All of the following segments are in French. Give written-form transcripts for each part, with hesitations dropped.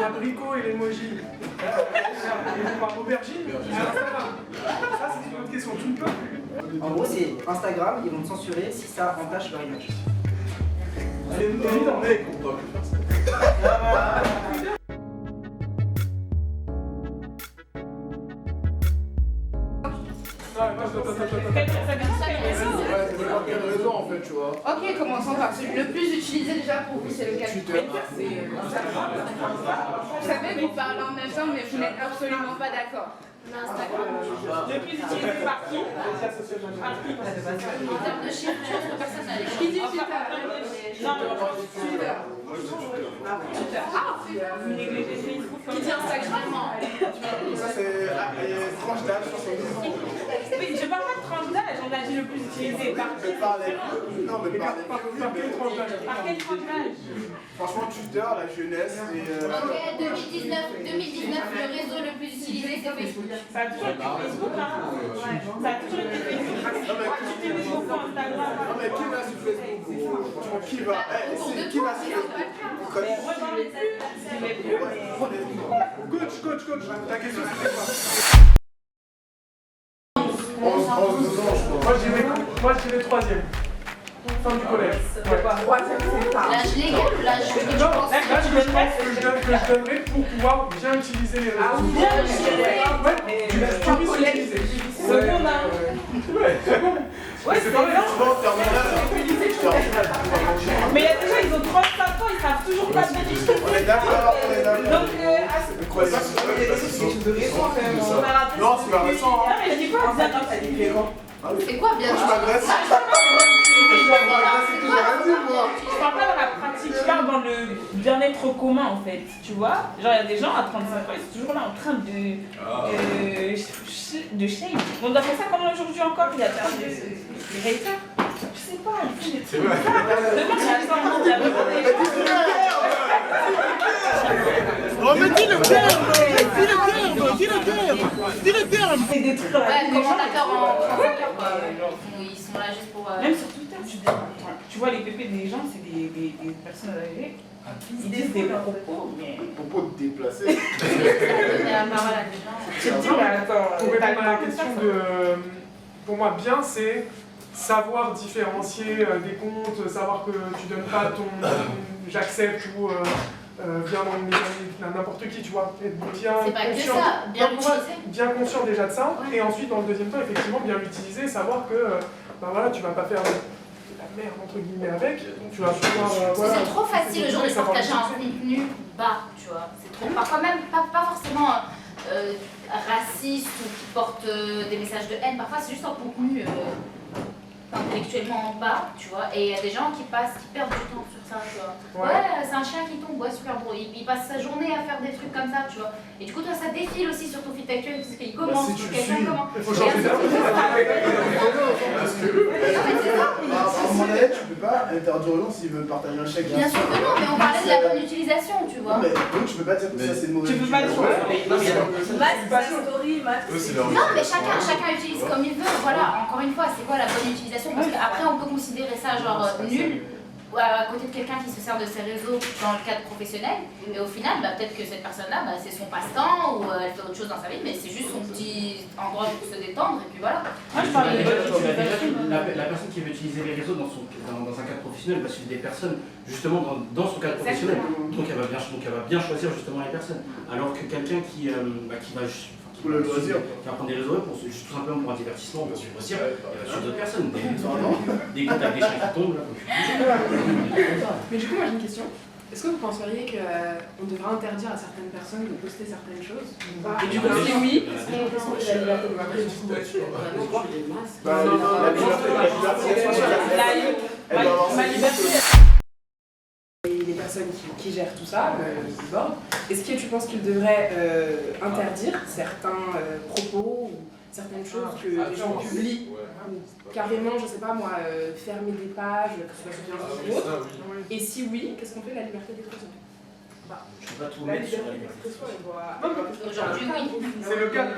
abricot et l'emoji aidé par aubergine sur Instagram. Ça, c'est une autre question. Tu ne peux plus. En gros, c'est Instagram, ils vont te censurer si ça entache leur image. C'est évident, mec. Quelle raison en fait, tu vois. Ok, commençons par celui le plus utilisé déjà pour vous, c'est lequel? Twitter. Vous savez, vous parlez en même temps, mais vous n'êtes absolument pas d'accord. Le plus utilisé par qui? En termes de chiffres, personne n'a les chiffres. Qui dit Twitter? Non, Twitter. vous négligez Facebook. Qui dit Instagram? Ça c'est tranche d'âge, 70 ans. Oui, je parle pas de tranche d'âge, on a dit le plus utilisé par qui? Non, mais par les Par quelle tranche d'âge? Par quelle tranche d'âge? Franchement, Twitter, la jeunesse et. Ok, 2019, le réseau le plus utilisé, c'est Facebook. Ça a toujours été Facebook, hein? Ouais. Ça a toujours été Facebook. Tu utilises beaucoup Instagram. Non, mais qui va sur Facebook? Franchement, qui va. Qui va sur Facebook? Mais rejoins-les plus. Mais plus. Coach, ta question c'était quoi? 11 ans, je crois. Moi je dirais troisième. Fin du collège. Ouais. L'âge légal ou l'âge que tu Non, penses? l'âge que je pense que je donnerais pour pouvoir bien utiliser les réseaux. Bien utilisé. Ouais, tu puisses utiliser. Seconde, hein. Ouais, c'est bien. Mais il y a des gens, ils ont 35 ans, ils savent toujours pas bien utiliser. On est d'accord, Donc, Quoi, ça, c'est quelque chose de récent quand même. Non, c'est pas récent. Ah, mais j'ai pas bien utilisé. C'est quoi bien? Je m'adresse. Je parle pas dans la pratique, je parle dans le bien-être commun en fait, tu vois. Genre il y a des gens à 35 ans, ils sont toujours là en train de shame. On doit faire ça comme aujourd'hui encore, il y a des haters. Je sais pas, ils font des trucs comme ça. Demain j'ai un monde, il y a vraiment des gens. Oh mais dis le terme. C'est des trucs dans la Ouais, vie des gens. commentateurs en 35 heures, quoi. Ils sont là juste pour. Même sur Twitter, tu vois les pépés des gens, c'est des personnes âgées. Ils disent des propos, mais. Propos déplacés. Donner la parole à des gens. Je te dis, mais attends, Pour répondre à la question pour moi, bien, c'est savoir différencier des comptes, savoir que tu donnes pas ton j'accepte ou viens dans une mécanique, n'importe qui, tu vois, être bien C'est pas que conscient, ça, bien l'utiliser. bien conscient déjà de ça, Ouais. et ensuite dans le deuxième temps, effectivement, bien l'utiliser, savoir que bah voilà, tu vas pas faire de la merde entre guillemets avec, tu vas pouvoir voilà. C'est trop facile aujourd'hui de savoir partager un l'utiliser. contenu bas, tu vois. C'est trop, parfois même pas forcément raciste ou qui porte des messages de haine. Parfois c'est juste un contenu intellectuellement bas, tu vois. Et il y a des gens qui perdent du temps sur ça, tu vois. Ouais, c'est un chien qui tombe, ouais, super beau. Il passe sa journée à faire des trucs comme ça, tu vois. Et du coup, toi, ça défile aussi sur ton feed actuel parce qu'il commence, si tu quelqu'un suis, commence. Il faut changer À un moment donné, tu peux pas interdire aux gens s'ils veulent partager un chèque. Bien sûr que non, mais on parlait de la bonne utilisation, tu vois. Mais donc tu peux pas dire que ça c'est une mauvaise Tu peux pas dire. Non, mais chacun utilise comme il veut. Voilà, encore une fois, c'est quoi la bonne utilisation? Parce qu'après, on peut considérer ça genre nul, ou à côté de quelqu'un qui se sert de ses réseaux dans le cadre professionnel. Mais au final, bah, peut-être que cette personne-là, bah, c'est son passe-temps ou elle fait autre chose dans sa vie, mais c'est juste son petit endroit pour se détendre et puis voilà. Moi, je parle de bonne Déjà, utilisation. la personne qui veut utiliser les réseaux dans un cadre professionnel va suivre des personnes justement dans son cadre professionnel. Donc elle va bien choisir justement les personnes. Alors que quelqu'un qui va prendre des réseaux pour tout simplement pour un divertissement, pour se loisir, il va suivre d'autres personnes. Des comptes avec des chiens qui tombent, là, comme tu dis. Mais du coup, moi j'ai une question. Est-ce que vous penseriez qu'on devrait interdire à certaines personnes de poster certaines choses? Et du coup, si oui, est-ce qu'on peut de la liberté de marque? Ma liberté. Et les personnes qui gèrent tout ça, le board, est-ce que tu penses qu'ils devraient interdire certains propos ou certaines choses que les gens publient? Ou carrément, je sais pas moi, fermer des pages, que ce soit sur Facebook ou autre? Et si oui, qu'est-ce qu'on fait de la liberté d'expression? Je peux pas tout mettre sur la liberté. Aujourd'hui, oui. C'est le cadre,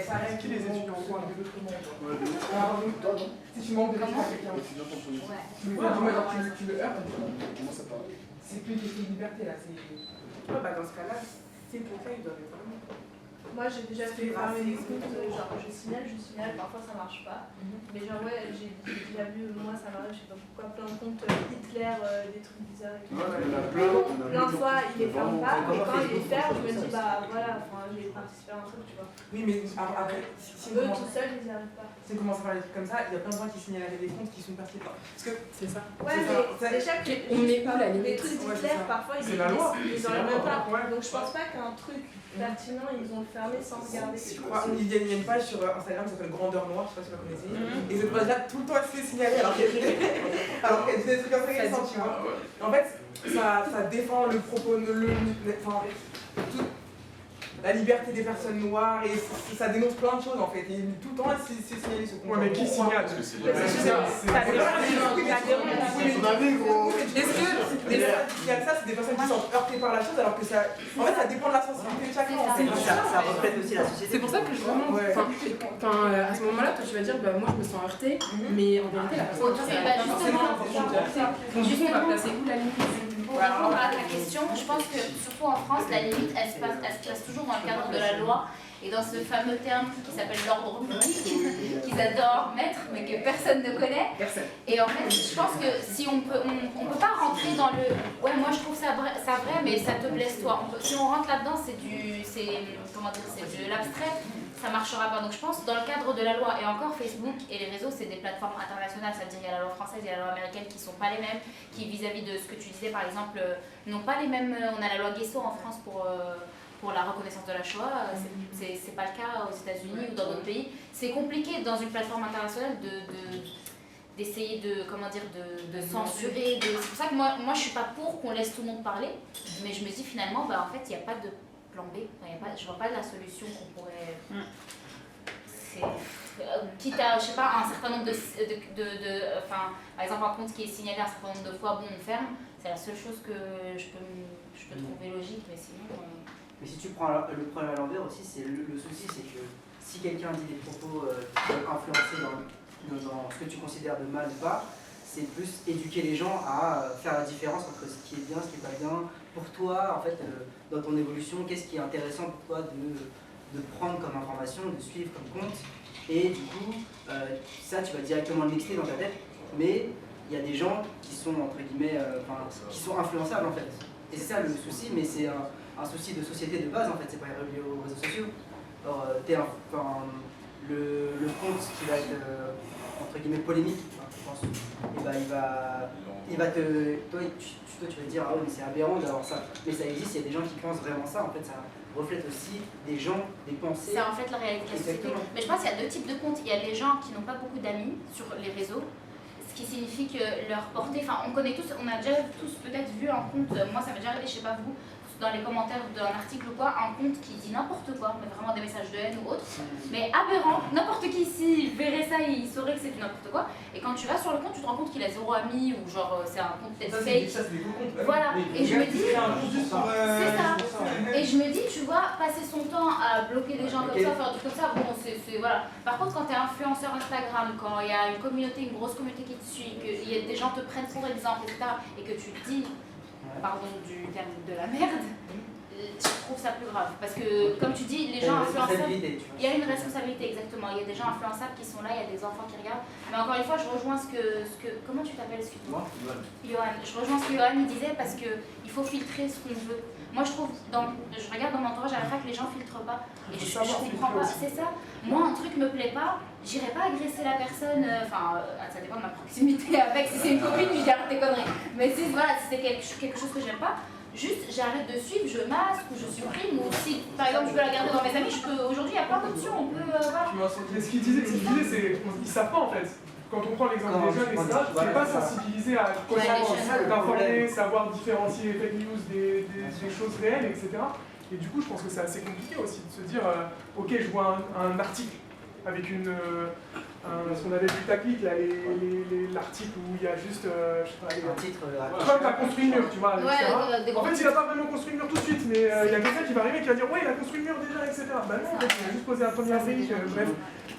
Ça c'est qui les étudiants en droit? Si tu manques de Comment? quelqu'un, Ouais. tu le heurtes, c'est plus une question de liberté là, c'est... Ouais, bah dans ce cas-là, c'est pour ça, ils doivent être fermés. Moi j'ai déjà fait fermer des comptes, genre je signale, parfois ça marche pas. Mais genre ouais, j'ai déjà vu, moi ça m'arrive, je sais pas pourquoi, plein de comptes Hitler, des trucs bizarres et tout. Plein de fois ils les ferment pas, et quand ils les ferment, je me dis bah voilà, enfin j'ai participé à un truc, tu vois. Oui, mais après, si Eux tout seuls ils n'y arrivent pas. on commence à faire des trucs comme ça, il y a plein de gens qui signalent des comptes qui sont perçus pas. Parce que c'est ça. Ouais, mais déjà que on met où la les limite? trucs Ouais, Hitler, c'est ça. parfois ils enlèvent même pas. Donc je pense pas qu'un truc pertinent, ils ont fermé sans regarder. Je crois, il y a une page sur Instagram qui s'appelle Grandeur Noire, je sais pas si vous la connaissez. Et cette page-là, tout le temps, elle se fait signaler alors qu'elle dit des trucs intéressants, tu vois. En fait, ça défend le propos, enfin, la liberté des personnes noires et ça dénonce plein de choses en fait. Et tout le temps, c'est signalé ce compte. Ouais, mais qui signale? Est-ce que les personnes qui signalent ça, c'est des personnes qui sont heurtées par la chose alors que ça. En fait, ça dépend de la sensibilité de chacun. Ça reflète aussi la société. C'est pour ça que je vraiment. À ce moment-là, toi tu vas dire, bah moi je me sens heurtée, mais en vérité, la personne. Donc du coup, on va placer où la limite? Pour répondre à ta question, je pense que surtout en France, la limite, elle se place toujours dans le cadre de la loi et dans ce fameux terme qui s'appelle l'ordre public, qu'ils adorent mettre, mais que personne ne connaît. Et en fait, je pense que si on peut pas rentrer dans le ouais, moi je trouve ça vrai, mais ça te blesse toi. Si on rentre là-dedans, c'est de l'abstrait. Ça marchera pas. Donc je pense dans le cadre de la loi, et encore Facebook et les réseaux, c'est des plateformes internationales, ça veut dire il y a la loi française, il y a la loi américaine qui sont pas les mêmes, qui vis-à-vis de ce que tu disais par exemple, n'ont pas les mêmes. On a la loi Guesso en France pour la reconnaissance de la Shoah, c'est pas le cas aux États-Unis ou dans d'autres pays. C'est compliqué dans une plateforme internationale d'essayer de censurer. C'est pour ça que moi je suis pas pour qu'on laisse tout le monde parler, mais je me dis finalement, bah, en fait il n'y a pas de plan B, je vois pas la solution qu'on pourrait. Quitte à, je sais pas, un certain nombre par exemple un compte qui est signalé un certain nombre de fois, bon on ferme, c'est la seule chose que je peux trouver logique, mais sinon. Mais si tu prends le problème à l'envers aussi, c'est le souci, c'est que si quelqu'un dit des propos qui peuvent influencer dans ce que tu considères de mal ou pas, c'est plus éduquer les gens à faire la différence entre ce qui est bien, ce qui n'est pas bien. Pour toi, en fait, dans ton évolution, qu'est-ce qui est intéressant pour toi de prendre comme information, de suivre comme compte. Et du coup, ça, tu vas directement le mixer dans ta tête, mais il y a des gens qui sont, entre guillemets, qui sont influençables, en fait. Et c'est ça le souci, mais c'est un souci de société de base, en fait, c'est pas relié aux réseaux sociaux. Alors, le compte qui va être, entre guillemets, polémique, je pense, et bah, il va te... Toi, tu vas te dire, ah oui, mais c'est aberrant d'avoir ça. Mais ça existe, il y a des gens qui pensent vraiment ça, en fait, ça reflète aussi des gens, des pensées. C'est en fait la réalité de la société. Mais je pense qu'il y a deux types de comptes. Il y a les gens qui n'ont pas beaucoup d'amis sur les réseaux, ce qui signifie que leur portée, enfin on connaît tous, on a déjà tous peut-être vu un compte, moi ça m'est déjà arrivé, je sais pas vous, dans les commentaires d'un article ou quoi, un compte qui dit n'importe quoi, mais vraiment des messages de haine ou autre, mais aberrant, n'importe qui ici verrait ça, il saurait que c'est n'importe quoi, et quand tu vas sur le compte, tu te rends compte qu'il a 0 amis, ou genre c'est un compte peut-être fake. Ça, c'est des faux comptes. Voilà, et je me dis, c'est ça, et je me dis, tu vois, passer son temps à bloquer des gens comme ça, faire des trucs comme ça, bon, c'est voilà. Par contre, quand tu es influenceur Instagram, quand il y a une communauté, une grosse communauté qui te suit, que des gens te prennent pour exemple, etc., et que tu te dis, pardon du terme de la merde, je trouve ça plus grave. Parce que, comme tu dis, les gens influençables, il y a une responsabilité, exactement. Il y a des gens influençables qui sont là, il y a des enfants qui regardent. Mais encore une fois, je rejoins ce que comment tu t'appelles, excuse-moi ? Johan. Je rejoins ce que Johan disait parce qu'il faut filtrer ce qu'on veut. Moi, je trouve, je regarde dans mon entourage à la fac, les gens filtrent pas. Et je comprends pas, c'est ça. Moi, un truc me plaît pas, j'irai pas agresser la personne, ça dépend de ma proximité avec. Si c'est une copine, je dis arrête tes conneries. Mais si c'est quelque chose que j'aime pas, juste j'arrête de suivre, je masque ou je supprime, ou si par exemple je veux la garder dans mes amis, aujourd'hui il y a plein d'options, on peut. Voilà. Mais ce qu'il disait, c'est qu'ils savent pas en fait. Quand on prend l'exemple des jeunes, etc., tu n'es pas sensibilisé à d'informer, savoir différencier les fake news des choses réelles, etc. Et du coup, je pense que c'est assez compliqué aussi de se dire, ok, je vois un article avec ce qu'on avait vu tactique, l'article où il y a juste, je sais pas, un titre. Trump a construit une mur, tu vois, etc. En fait, il n'a pas vraiment construit une mur tout de suite, mais il y a quelqu'un qui va arriver qui va dire, ouais, il a construit une mur déjà, etc. Bah non, en fait, il a juste posé un premier brique, bref.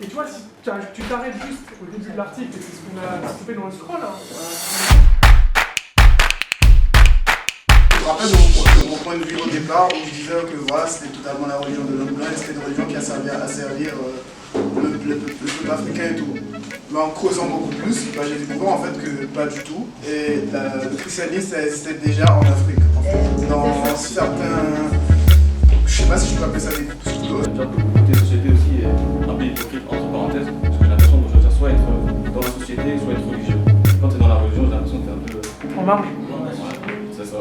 Et tu vois, si tu t'arrêtes juste au début de l'article, et c'est ce qu'on a fait dans le scroll, hein. Je rappelle point de vue au départ où je disais que voilà, c'était totalement la religion de l'homme blanc, c'était une religion qui a servi à servir le peuple africain et tout. Mais en creusant beaucoup plus, bah, j'ai découvert en fait que pas du tout. Et le christianisme, ça existait déjà en Afrique. En fait. Dans certains... Je sais pas si je peux appeler ça des groupuscules. Déjà, le côté société aussi est un peu hypocrite, entre parenthèses, parce que j'ai l'impression de choisir soit être dans la société, soit être religieux. Quand tu es dans la religion, j'ai l'impression que tu es un peu... En marge. Ouais, c'est ça.